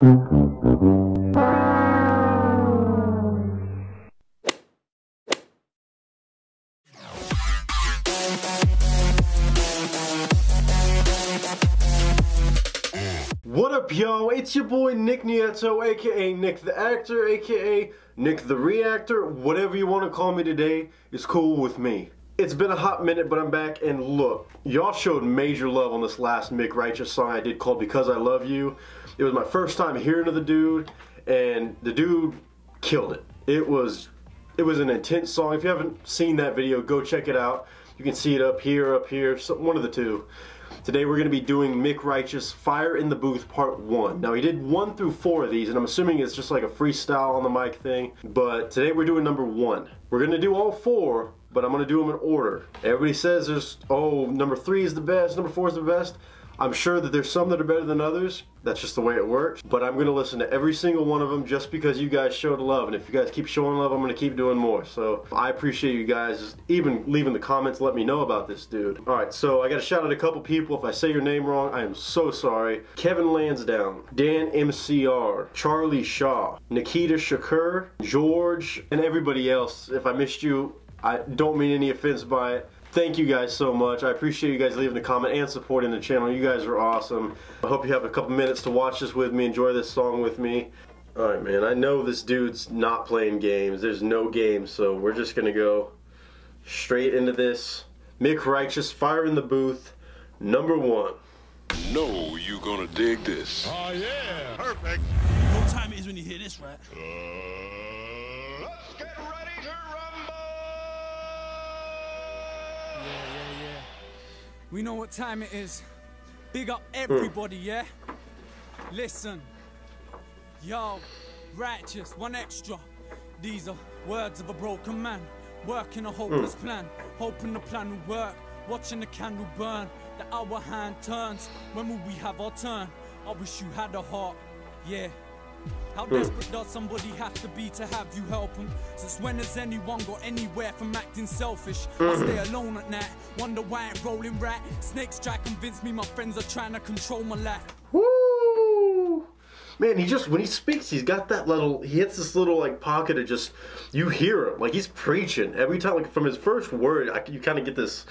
What up, y'all? It's your boy Nick Nieto, aka Nick the Actor, aka Nick the Reactor. Whatever you want to call me today is cool with me. It's been a hot minute, but I'm back, and look, y'all showed major love on this last Mick Righteous song I did called Because I Love You. It was my first time hearing of the dude, and the dude killed it. It was an intense song. If you haven't seen that video, go check it out. You can see it up here, one of the two. Today we're going to be doing Mick Righteous Fire in the Booth Part 1. Now he did 1 through 4 of these, and I'm assuming it's just like a freestyle on the mic thing. But today we're doing number 1. We're going to do all 4, but I'm going to do them in order. Everybody says number 3 is the best, number 4 is the best. I'm sure that there's some that are better than others. That's just the way it works. But I'm going to listen to every single one of them just because you guys showed love. And if you guys keep showing love, I'm going to keep doing more. So I appreciate you guys even leaving the comments, let me know about this dude. Alright, so I got to shout out a couple people. If I say your name wrong, I am so sorry. Kevin Lansdowne, Dan MCR, Charlie Shaw, Nikita Shakur, George, and everybody else. If I missed you, I don't mean any offense by it. Thank you guys so much. I appreciate you guys leaving a comment and supporting the channel. You guys are awesome. I hope you have a couple minutes to watch this with me, enjoy this song with me. Alright, man, I know this dude's not playing games. There's no games, so we're just gonna go straight into this. Mick Righteous, Fire in the Booth, number 1. Know you gonna dig this. Oh yeah, perfect. You know what time it is when you hear this, right? Let's get ready to rumble. Yeah. We know what time it is. Big up everybody, yeah? Listen. Yo, righteous, one extra. These are words of a broken man. Working a hopeless plan. Hoping the plan will work. Watching the candle burn. That our hand turns. When will we have our turn? I wish you had a heart, yeah. How desperate does somebody have to be to have you help them? Since when has anyone got anywhere from acting selfish? I stay alone at night, wonder why I'm rolling right. Snakes try to convince me my friends are trying to control my life. Woo! Man, when he speaks, he's got that little, he hits this little like pocket of just, you hear him, like he's preaching. Every time, like from his first word, you kind of get this,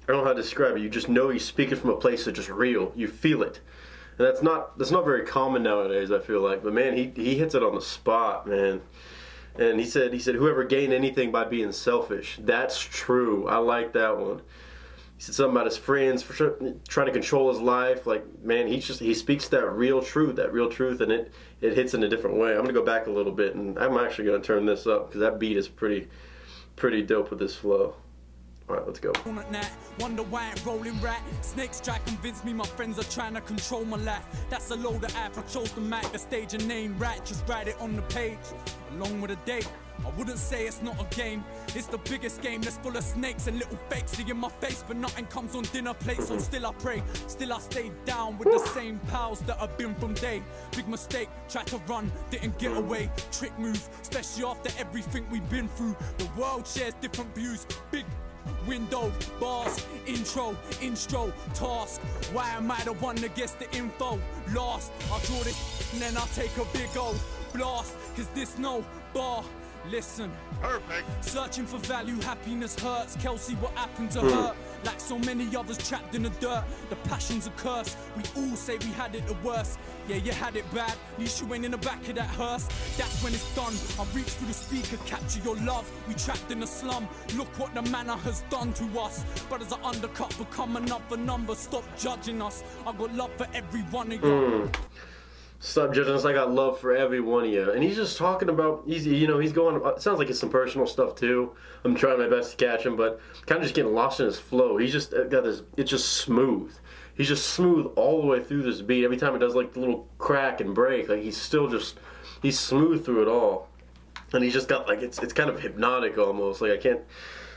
I don't know how to describe it, you just know he's speaking from a place that's just real, you feel it. And that's not very common nowadays, I feel like. But man, he hits it on the spot, man. And he said whoever gained anything by being selfish. That's true. I like that one. He said something about his friends for trying to control his life. Like, man, he speaks that real truth, and it hits in a different way. I'm gonna go back a little bit, and I'm actually gonna turn this up because that beat is pretty dope with this flow. Alright, let's go. Wonder why I'm rolling right. Snakes try to convince me my friends are trying to control my life. That's a load of app. I chose the mic, the stage and name right. Just write it on the page, along with a date. I wouldn't say it's not a game. It's the biggest game that's full of snakes and little fakes. See in my face, but nothing comes on dinner plates. So still I pray, still I stay down with the same pals that I've been from day. Big mistake, tried to run, didn't get away. Trick move, especially after everything we've been through. The world shares different views. Big window, bars, intro, task. Why am I the one that gets the info? Lost, I'll draw this and then I'll take a big old blast. Cause this no bar, listen. Perfect. Searching for value, happiness hurts. Kelsey, what happened to her? Like so many others trapped in the dirt. The passion's a curse. We all say we had it the worst. Yeah, you had it bad. At least you went in the back of that hearse. That's when it's done. I reach through the speaker, capture your love. We trapped in a slum. Look what the manor has done to us. But as an undercut, become another number. Stop judging us. I got love for every one of you. Stop judging us. I got love for every one of you. And he's just talking about, he's going, it sounds like it's some personal stuff too. I'm trying my best to catch him, but kind of just getting lost in his flow. He's just got this, it's just smooth. He's just smooth all the way through this beat. Every time it does like the little crack and break, like he's still just, he's smooth through it all. And he's just got like, it's kind of hypnotic almost. Like I'm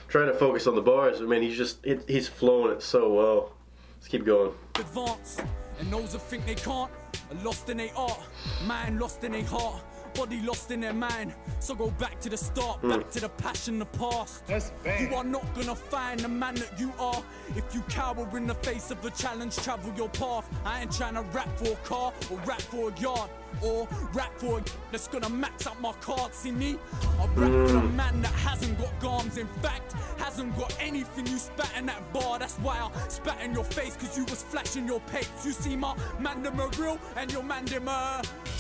trying to focus on the bars, but man, he's flowing it so well. Let's keep going. Advance, and those that think they can't are lost in their art, mind lost in their heart. body lost in their mind. So go back to the start, back to the passion, the past. That's bad. You are not gonna find the man that you are if you cower in the face of a challenge. Travel your path. I ain't trying to rap for a car or rap for a yard or rap for a that's gonna max out my cards. See me? I rap for the man that hasn't got gums. In fact, hasn't got anything. You spat in that bar. That's why I spat in your face, cause you was flashing your papes. You see my man them are real and your man them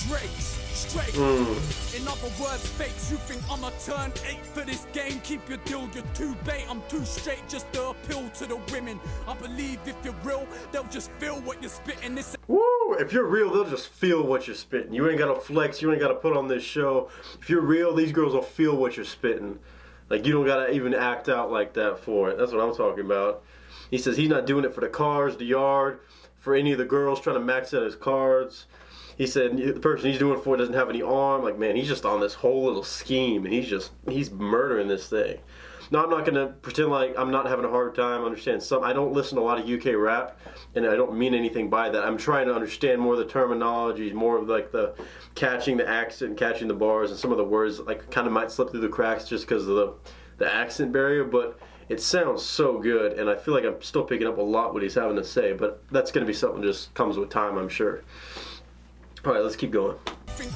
Drakes. Straight. In other words, fakes. You think I'm a turn 8 for this game? Keep your deal, you're too bait. I'm too straight just to appeal to the women. I believe if you're real, they'll just feel what you're spitting. This. Woo! If you're real, they'll just feel what you're spitting. You ain't gotta flex, you ain't gotta put on this show. If you're real, these girls will feel what you're spitting. Like, you don't gotta even act out like that for it. That's what I'm talking about. He says he's not doing it for the cars, the yard, for any of the girls trying to max out his cards. He said the person he's doing it for doesn't have any arm. Like, man, he's just on this whole little scheme, and he's murdering this thing. Now, I'm not gonna pretend like I'm not having a hard time understanding some. I don't listen to a lot of UK rap, and I don't mean anything by that. I'm trying to understand more of the terminology, more of like the catching the accent, catching the bars, and some of the words like kind of might slip through the cracks just because of the accent barrier. But it sounds so good, and I feel like I'm still picking up a lot what he's having to say. But that's gonna be something that just comes with time, I'm sure. All right, let's keep going.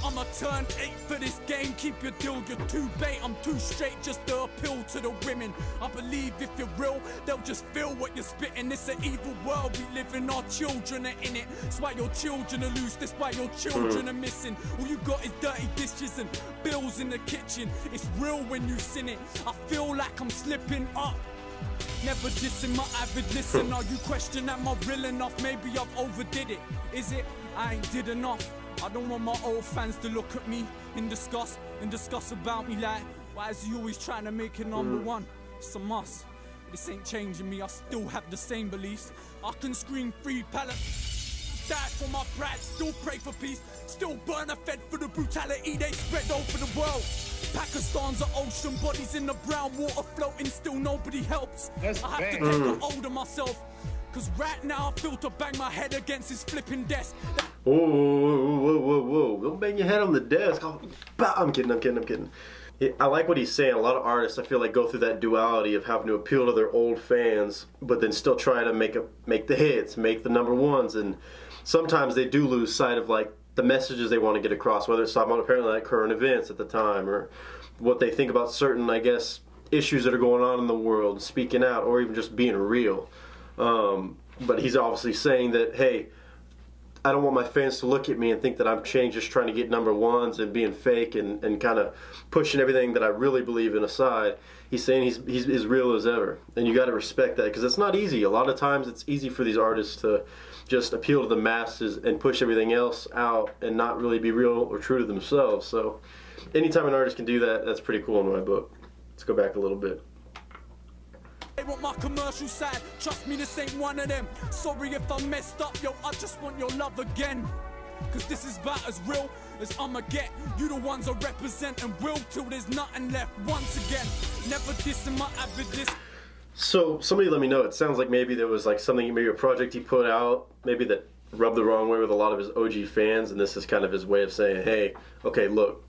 I'm a turn 8 for this game. Keep your deal, you're too bait. I'm too straight just to appeal to the women. I believe if you're real, they'll just feel what you're spitting. It's an evil world we live in, our children are in it. That's why your children are loose, that's why your children are missing. All you got is dirty dishes and bills in the kitchen. It's real when you sin it. I feel like I'm slipping up. Never dissing my avid listener. You question, am I real enough? Maybe I've overdid it. Is it? I ain't did enough. I don't want my old fans to look at me in disgust and discuss about me like, why is he always trying to make it number one? It's a must. This ain't changing me, I still have the same beliefs. I can scream free pallet, die for my pride, still pray for peace, still burn a fed for the brutality they spread over the world. Pakistan's an ocean, bodies in the brown water floating, still nobody helps. That's I have bad. to take a hold of myself, cause right now I feel to bang my head against his flipping desk. Whoa, whoa, whoa, whoa. Don't bang your head on the desk. Oh, I'm kidding. I like what he's saying. A lot of artists, I feel like, go through that duality of having to appeal to their old fans, but then still try to make the hits, make the number ones, and sometimes they do lose sight of, like, the messages they want to get across, whether it's talking about apparently like current events at the time, or what they think about certain, I guess, issues that are going on in the world, speaking out, or even just being real. But he's obviously saying that, hey, I don't want my fans to look at me and think that I'm changed just trying to get number ones and being fake and kind of pushing everything that I really believe in aside. He's saying he's as real as ever. And you got to respect that, because it's not easy. A lot of times it's easy for these artists to just appeal to the masses and push everything else out and not really be real or true to themselves. So anytime an artist can do that, that's pretty cool in my book. Let's go back a little bit. They want my commercial side, trust me, this ain't one of them. Sorry if I messed up, yo, I just want your love again. Cause this is about as real as I'ma get. You the ones I represent and will till there's nothing left. Once again, never dissing my avid list. So somebody let me know, it sounds like maybe there was like something, maybe a project he put out, maybe that rubbed the wrong way with a lot of his OG fans, and this is kind of his way of saying, hey, okay, look,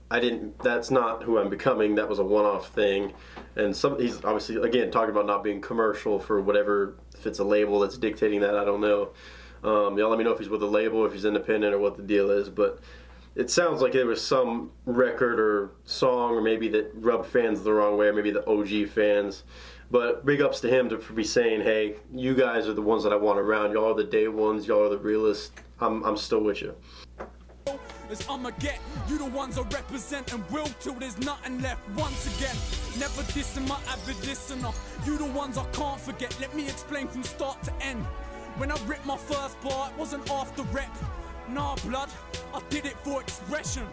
that's not who I'm becoming, that was a one-off thing. And he's obviously, again, talking about not being commercial for whatever, if it's a label that's dictating that, I don't know. Y'all let me know if he's with a label, if he's independent, or what the deal is, but it sounds like there was some record or song, or maybe that rubbed fans the wrong way, or maybe the OG fans. But big ups to him for be saying, hey, you guys are the ones that I want around. Y'all are the day ones. Y'all are the realists. I'm still with you. As I'ma get, you the ones I represent and will till there's nothing left. Once again, never dissing my avid listener. You the ones I can't forget. Let me explain from start to end. When I ripped my first bar, it wasn't after rep. Nah, blood, I did it for expression.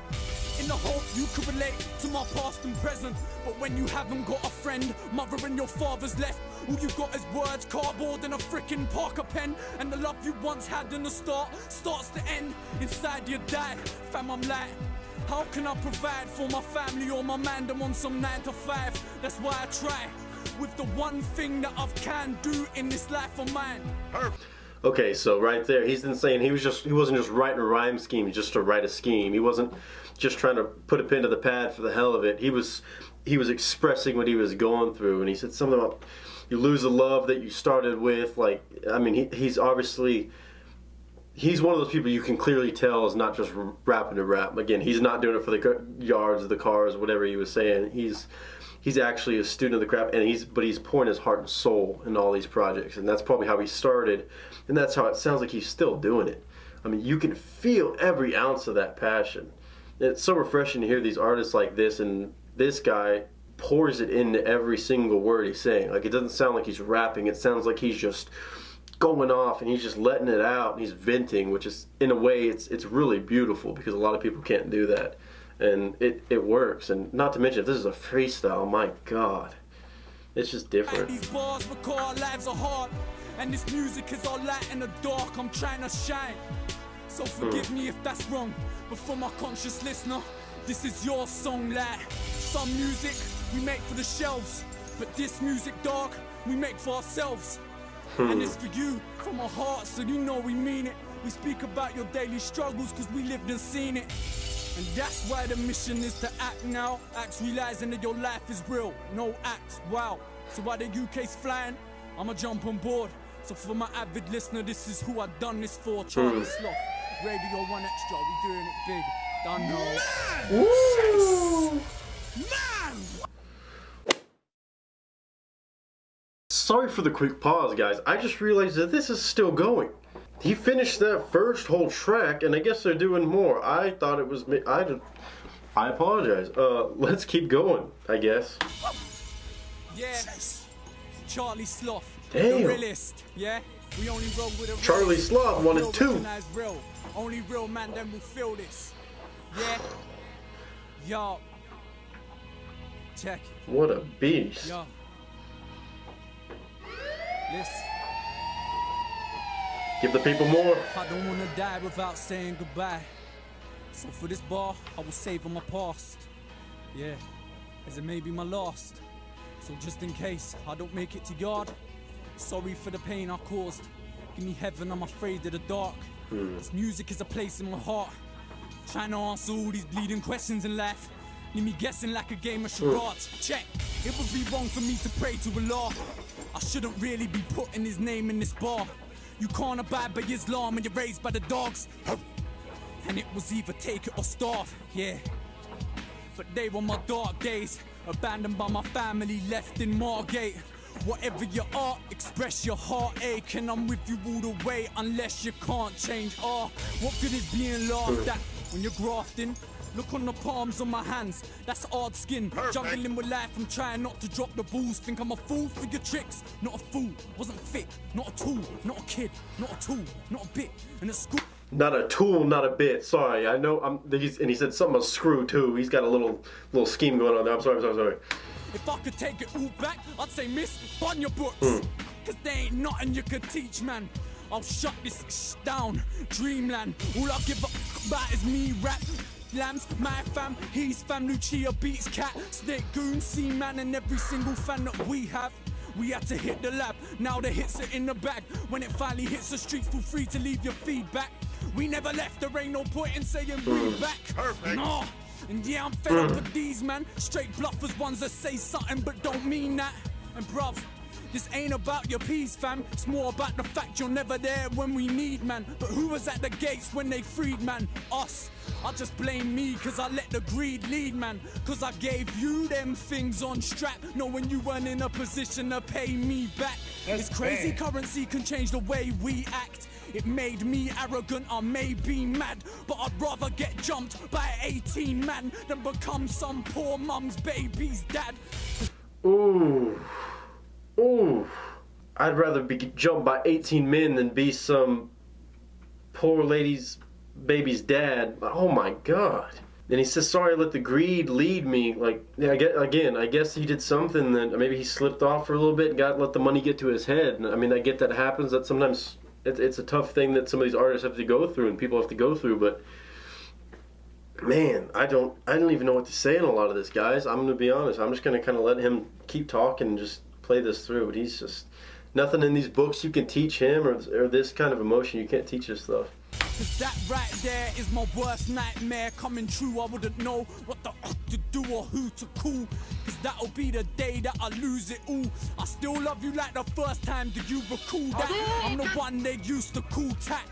In the hope you could relate to my past and present. But when you haven't got a friend, mother and your father's left, all you got is words, cardboard and a frickin' Parker pen. And the love you once had in the start starts to end. Inside you die, fam, I'm like, how can I provide for my family or my man? I'm on some 9 to 5, that's why I try. With the one thing that I can do in this life of mine. Okay, so right there, he's insane. He wasn't just writing a rhyme scheme just to write a scheme. He wasn't just trying to put a pen to the pad for the hell of it. He was expressing what he was going through, and he said something about you lose the love that you started with. Like, I mean, he's obviously, he's one of those people you can clearly tell is not just rapping to rap. Again, he's not doing it for the yards, the cars, whatever he was saying. He's actually a student of the craft, and he's pouring his heart and soul in all these projects, and that's probably how he started, and that's how it sounds like he's still doing it. I mean, you can feel every ounce of that passion. It's so refreshing to hear these artists like this, and this guy pours it into every single word he's saying. Like, it doesn't sound like he's rapping, it sounds like he's just going off and he's just letting it out and he's venting, which is, in a way, it's really beautiful, because a lot of people can't do that. And it works, and not to mention, if this is a freestyle, my God, it's just different. These bars record our lives are hard, and this music is our light in the dark. I'm trying to shine, so forgive me if that's wrong, but for my conscious listener, this is your song. Like, some music we make for the shelves, but this music, dog, we make for ourselves. And it's for you, from our hearts, so you know we mean it. We speak about your daily struggles, cause we lived and seen it. And that's why the mission is to act now. Acts realizing that your life is real, no acts, wow. So while the UK's flying, I'ma jump on board. So for my avid listener, this is who I done this for. Charlie Sloth, Radio 1 Extra, we doing it big. Done know. Woo! Man! Sorry for the quick pause, guys. I just realized that this is still going. He finished that first whole track, and I guess they're doing more. I thought it was me. I apologize. Let's keep going, I guess. Yeah, Charlie Sloth, Damn. the realist. Yeah, we only roll with a Charlie Sloth wanted two. Real. Only real man then will feel this. Yeah, yo, check. What a beast. Yo, listen. Give the people more. I don't wanna die without saying goodbye. So for this bar, I will savor my past. Yeah, as it may be my last. So just in case I don't make it to yard, sorry for the pain I caused. Give me heaven, I'm afraid of the dark. This music is a place in my heart. Trying to answer all these bleeding questions in life. Leave me guessing like a game of charades. Check. It would be wrong for me to pray to Allah. I shouldn't really be putting his name in this bar. You can't abide by Islam and you're raised by the dogs. And it was either take it or starve, yeah. But they were my dark days, abandoned by my family, left in Margate. Whatever you are, express your heartache, and I'm with you all the way, unless you can't change. What good is being laughed at when you're grafting? Look on the palms of my hands, that's hard skin. Perfect. Juggling with life, I'm trying not to drop the balls. Think I'm a fool for your tricks? Not a fool, wasn't fit, not a tool, not a kid, not a tool, not a bit. And at school, Not a tool, not a bit. Sorry, I know. And he said something about screw too. He's got a little scheme going on there. I'm sorry. if I could take it all back, I'd say, miss, burn your books. Cause there ain't nothing you could teach, man. I'll shut this down, dreamland. All I give a about is me rap. Lambs, my fam, his fam, Lucia beats cat, Snake Goon, C-Man, and every single fan that we have. We had to hit the lab, now the hits are in the bag. When it finally hits the street, feel free to leave your feedback. We never left, there ain't no point in saying bring back. Perfect. No. And yeah, I'm fed up with these, man. Straight bluffers, ones that say something but don't mean that. And bruv, this ain't about your peace, fam. It's more about the fact you're never there when we need, man. But who was at the gates when they freed, man? Us. I just blame me, cause I let the greed lead, man. Cause I gave you them things on strap, knowing you weren't in a position to pay me back. It's crazy, currency can change the way we act. It made me arrogant, I may be mad, but I'd rather get jumped by 18 man than become some poor mum's baby's dad. Ooh. I'd rather be jumped by 18 men than be some poor lady's baby's dad. Oh my God. And he says, sorry, I let the greed lead me. Like, yeah, I guess he did something that maybe he slipped off for a little bit and let the money get to his head. And I mean, I get that happens, that sometimes it's a tough thing that some of these artists have to go through and people have to go through, but man, I don't even know what to say in a lot of this, guys. I'm gonna be honest. I'm just gonna kind of let him keep talking and just play this through. But he's just, Nothing in these books you can teach him, or this kind of emotion. You can't teach this stuff. Cause that right there is my worst nightmare coming true. I wouldn't know what the to do or who to call. Cause that'll be the day that I lose it all. I still love you like the first time, do you recall that? I'm the one they used to call tack.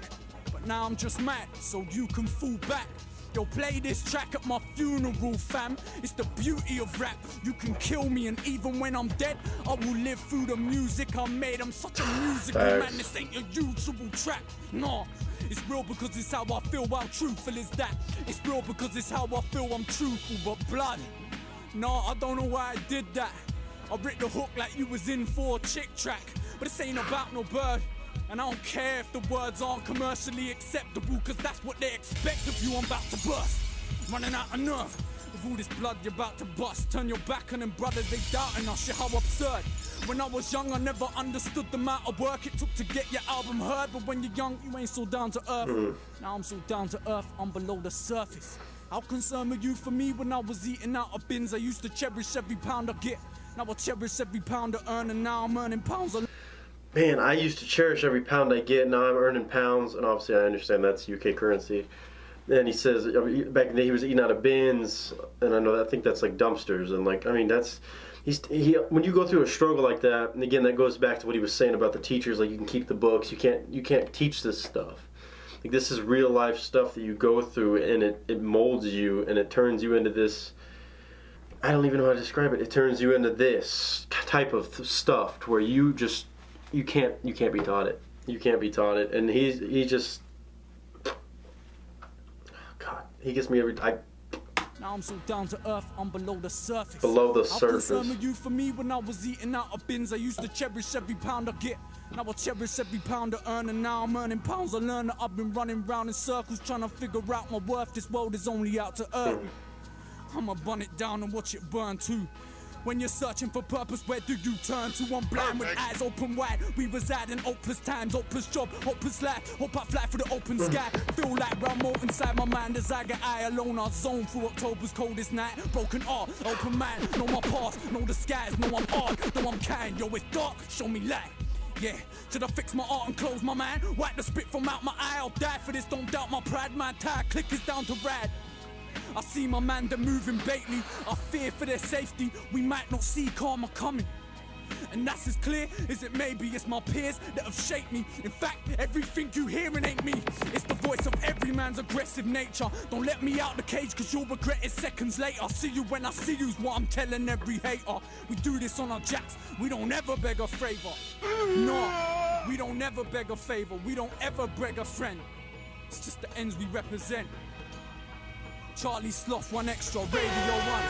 But now I'm just mad, so you can fall back. Yo, play this track at my funeral, fam. It's the beauty of rap. You can kill me, and even when I'm dead, I will live through the music I made. I'm such a musical man, this ain't your usual track. Nah, it's real because it's how I feel. How truthful is that? It's real because it's how I feel. I'm truthful, but blood. Nah, I don't know why I did that. I ripped the hook like you was in for a chick track. But this ain't about no bird. And I don't care if the words aren't commercially acceptable, cause that's what they expect of you. I'm about to bust, running out of nerve. With all this blood you're about to bust. Turn your back on them brothers, they doubting us. Shit, how absurd. When I was young, I never understood the amount of work it took to get your album heard. But when you're young, you ain't so down to earth. Now I'm so down to earth, I'm below the surface. How concerned were you for me when I was eating out of bins? I used to cherish every pound I get. Now I cherish every pound I earn, and now I'm earning pounds. Man, I used to cherish every pound I get. Now I'm earning pounds, and obviously I understand that's UK currency. And he says back in the day he was eating out of bins, and I think that's like dumpsters. And like, I mean, that's when you go through a struggle like that. And again, that goes back to what he was saying about the teachers. Like, you can keep the books, you can't teach this stuff. Like, this is real life stuff that you go through, and it molds you, and it turns you into this. I don't even know how to describe it. It turns you into this type of stuff to where you can't be taught it. You can't be taught it. And he just, God, he gets me every time. Now I'm so down to earth, I'm below the surface. Below the How surface. concerned were you for me when I was eating out of bins? I used to cherish every pound I get. Now I cherish every pound I earn, and now I'm earning pounds. I learned that I've been running round in circles trying to figure out my worth. This world is only out to earn. I'ma burn it down and watch it burn too. When you're searching for purpose, where do you turn to? I'm blind with eyes open wide. We reside in hopeless times, hopeless job, hopeless life. Hope I fly through the open sky. Feel like Ramo inside my mind as I get eye alone. I zone through October's coldest night. Broken heart, open mind. Know my past, know the skies, know I'm hard, know I'm kind. Yo, it's dark, show me light. Yeah, should I fix my art and close my mind? Wipe the spit from out my eye, I'll die for this. Don't doubt my pride, my entire clique is down to ride. I see my man, they're moving baitly. I fear for their safety, we might not see karma coming. And that's as clear as it may be. It's my peers that have shaped me. In fact, everything you hearing ain't me. It's the voice of every man's aggressive nature. Don't let me out the cage, cause you'll regret it seconds later. See you when I see you's what I'm telling every hater. We do this on our jacks, we don't ever beg a favor. No, we don't ever beg a favor. We don't ever beg a friend. It's just the ends we represent. Charlie Sloth, 1 Extra, Radio 1.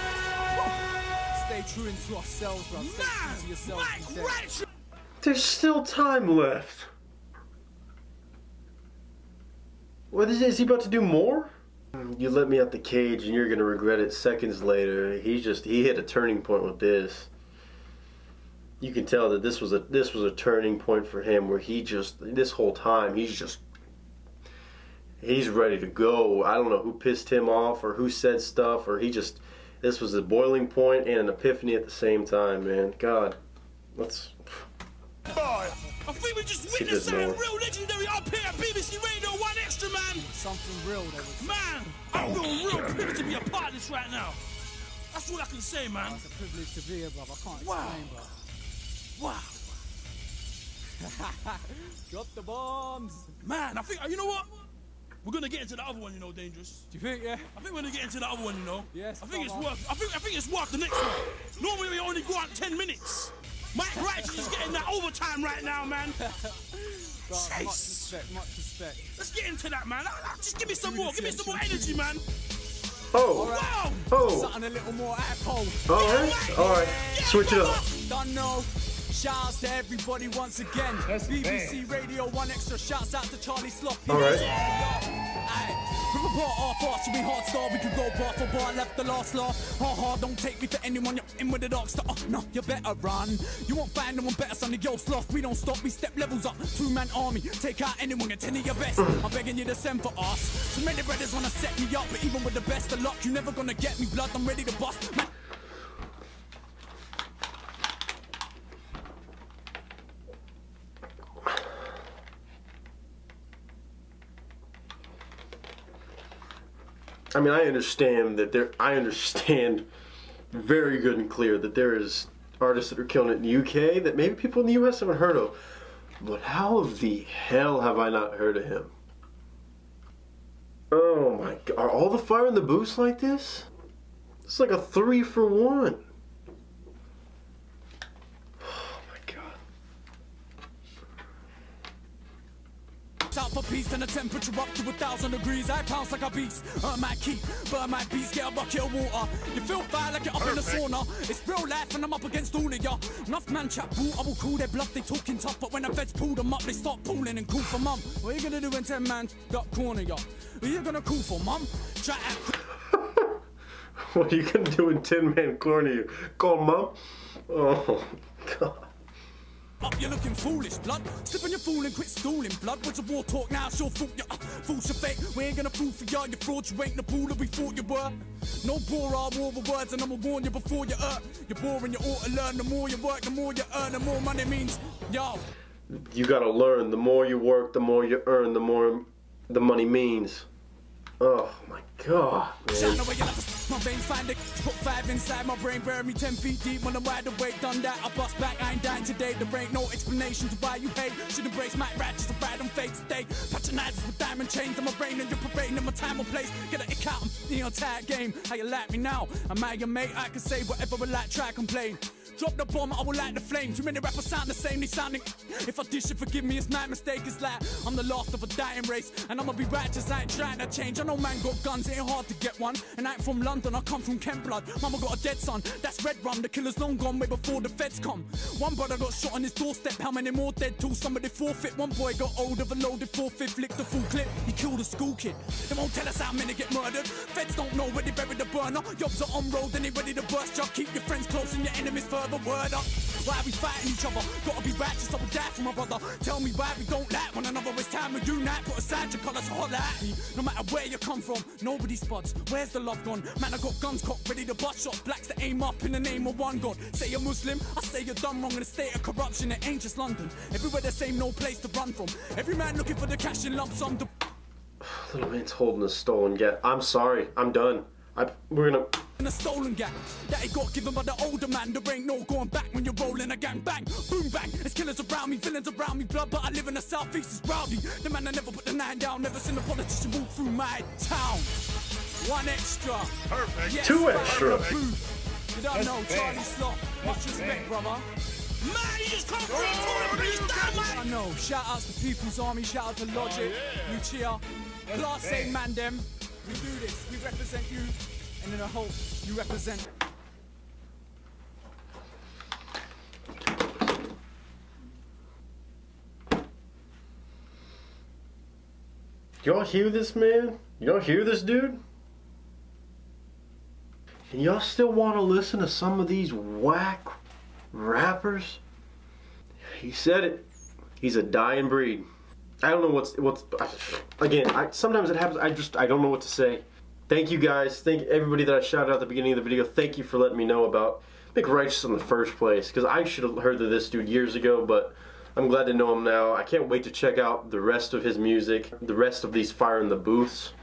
Stay true into ourselves, bro. Stay true to yourselves. There's still time left. What is he about to do more? You let me out the cage and you're gonna regret it seconds later. He hit a turning point with this. You can tell that this was a turning point for him, where this whole time he's ready to go. I don't know who pissed him off or who said stuff, or this was a boiling point and an epiphany at the same time, man. God, let's. I think we just witnessed something real legendary up here at BBC Radio 1 Extra, man. Something real, there was. Man, I feel real privileged to be a part of this right now. That's all I can say, man. It's a privilege to be here, bro. I can't explain, bro. Wow. Drop the bombs. Man, I think, you know what? We're gonna get into the other one, you know, Dangerous. Do you think, yeah? I think we're gonna get into the other one, you know. Yes. I think it's worth the next one. Normally we only go out 10 minutes. Mike Righteous is getting that overtime right now, man. Much respect, much respect. Let's get into that, man. Just give me some more. Give me some more energy, man. Oh. Wow. Oh. Something a little more apple. Alright. Switch it up. Don't know. Shouts to everybody once again. BBC Radio 1 Extra. Shouts out to Charlie Sloth. Alright. We report our thoughts, you be hard star. We could go bar for bar, left the last law. Don't take me for anyone, you're in with the dark star. No, you better run. You won't find no one better, son of yo sloth. We don't stop, we step levels up. 2-man army, take out anyone, get 10 of your best. I'm begging you to send for us. Too many brothers wanna set me up, but even with the best of luck, you never gonna get me blood. I'm ready to bust. Man. I mean, I understand very good and clear that there is artists that are killing it in the UK that maybe people in the US haven't heard of. But how the hell have I not heard of him? Oh my god, are all the fire in the booths like this? It's like a 3-for-1. Oh my god. Out for peace and the temperature up to 1,000 degrees. I pounce like a beast, earn my keep, burn my beast, get a bucket of water. You feel fire like you're up in the sauna. It's real life and I'm up against all of ya. Enough man chat boo, I will cool their bluff, they talking tough. But when the feds pull them up, they start pulling and call for mum. What are you gonna do when 10 man got corner ya? What are you gonna call for mum? Try out. What are you gonna do when 10 man corner you? Call mum? Oh god. Up, you're looking foolish, blood. Slip on your fool and quit stooling, blood. What's your war talk now? Sure, fool ya. Fool's your fate. We ain't gonna fool for ya. You're fraud, you ain't the pool that we thought you were. No bore, I'll war the words, and I'ma warn you before you hurt. You're boring, you ought to learn. The more you work, the more you earn, the more money means. Yo. You gotta learn. The more you work, the more you earn, the more the money means. Oh my god, man. My veins find it, put 5 inside my brain, bury me 10 feet deep when I'm wide awake. Done that, I bust back, I ain't dying today. There ain't no explanation to why you hate. Should embrace my ratchets to ride on fate today. Patronizes with diamond chains on my brain, and you're parading in my time or place. Get an ick out in the entire game. How you like me now? Am I your mate? I can say whatever I like, try complain. Drop the bomb, I will light the flame. Too many rappers sound the same, they sounding. If I dish it, forgive me, it's my mistake. It's like I'm the last of a dying race, and I'ma be righteous, I ain't trying to change. I know man got guns, it ain't hard to get one. And I ain't from London, I come from Kent blood. Mama got a dead son, that's Red Rum. The killer's long gone way before the feds come. One brother got shot on his doorstep, how many more dead till somebody forfeit? One boy got old of a loaded 4/5, licked the full clip. He killed a school kid. They won't tell us how many get murdered. Feds don't know where they buried the burner. Jobs are on road, then they ready to burst. Y'all keep your friends close and your enemies further. Word up. Why we fighting each other? Gotta be righteous, I will die for my brother. Tell me why we don't like one another. It's time to unite. Put aside your colours, holler at me. No matter where you come from, nobody spots. Where's the love gone? Man, I got guns cocked, ready to bust shots. Blacks that aim up in the name of one God. Say you're Muslim, I say you're done wrong in a state of corruption. It ain't just London. Everywhere the same, no place to run from. Every man looking for the cash in lump sum. Little man's holding a stolen gat. I'm sorry, I'm done. We're gonna. In a stolen gang that he got given by the older man. There ain't no going back when you're rolling a gang. Bang, boom, bang. There's killers around me, villains around me, blood. But I live in the southeast, it's rowdy. The man that never put the 9 down, never seen a politician move through my town. 1 extra, Perfect. yes, 2 extra. You don't know, Charlie Slot. Much respect, brother. Man, you just come through and told him freestyle, man. I know. Shout outs to People's Army. Shout out to Logic, Lucia, Class A man. Them. We do this. We represent you. And in a hope you represent. Y'all hear this, man? Y'all hear this, dude? And y'all still want to listen to some of these whack rappers? He said it. He's a dying breed. I don't know what's again, sometimes it happens, I don't know what to say. Thank you guys. Thank everybody that I shouted out at the beginning of the video. Thank you for letting me know about Mick Righteous in the first place, because I should have heard of this dude years ago, but I'm glad to know him now. I can't wait to check out the rest of his music, the rest of these Fire in the Booths.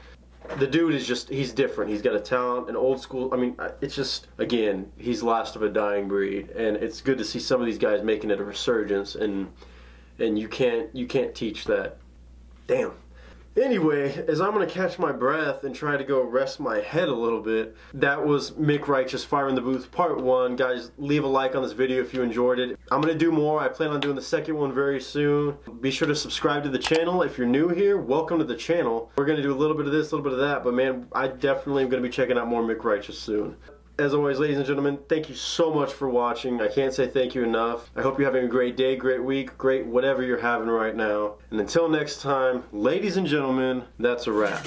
The dude is just, he's different. He's got a talent, an old school, I mean, it's just, again, he's last of a dying breed, and it's good to see some of these guys making it a resurgence, and you can't teach that. Damn. Anyway, as I'm going to catch my breath and try to go rest my head a little bit, that was Mick Righteous Fire in the Booth Part 1. Guys, leave a like on this video if you enjoyed it. I'm going to do more. I plan on doing the second one very soon. Be sure to subscribe to the channel. If you're new here, welcome to the channel. We're going to do a little bit of this, a little bit of that, but man, I definitely am going to be checking out more Mick Righteous soon. As always, ladies and gentlemen, thank you so much for watching. I can't say thank you enough. I hope you're having a great day, great week, great whatever you're having right now. And until next time, ladies and gentlemen, that's a wrap.